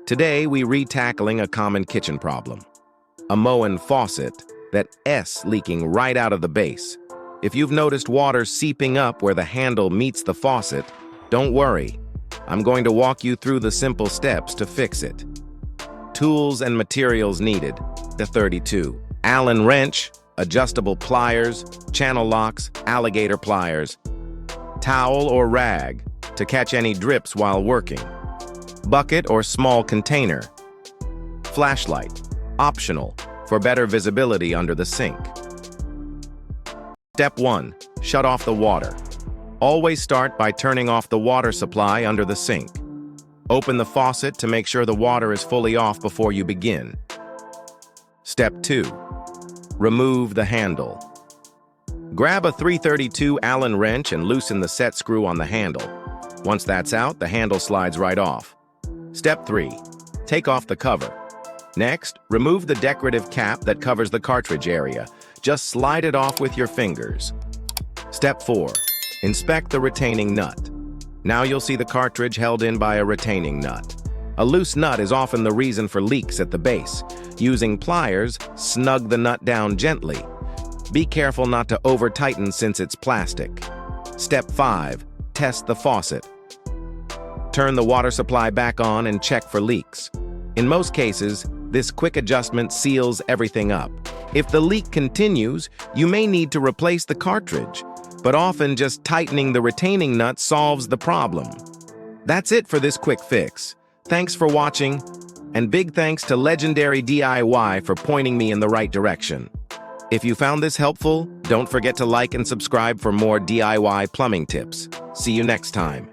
Today, we re-tackling a common kitchen problem. A Moen faucet, that S leaking right out of the base. If you've noticed water seeping up where the handle meets the faucet, don't worry. I'm going to walk you through the simple steps to fix it. Tools and materials needed. The 32. Allen wrench, adjustable pliers, channel locks, alligator pliers. Towel or rag to catch any drips while working. Bucket or small container. Flashlight, optional, for better visibility under the sink. Step 1. Shut off the water. Always start by turning off the water supply under the sink. Open the faucet to make sure the water is fully off before you begin. Step 2. Remove the handle. Grab a 332 Allen wrench and loosen the set screw on the handle. Once that's out, the handle slides right off. Step 3. Take off the cover. Next, remove the decorative cap that covers the cartridge area. Just slide it off with your fingers. Step 4. Inspect the retaining nut. Now you'll see the cartridge held in by a retaining nut. A loose nut is often the reason for leaks at the base. Using pliers, snug the nut down gently. Be careful not to over-tighten since it's plastic. Step 5. Test the faucet. Turn the water supply back on and check for leaks. In most cases, this quick adjustment seals everything up. If the leak continues, you may need to replace the cartridge, but often just tightening the retaining nut solves the problem. That's it for this quick fix. Thanks for watching, and big thanks to Legendary DIY for pointing me in the right direction. If you found this helpful, don't forget to like and subscribe for more DIY plumbing tips. See you next time.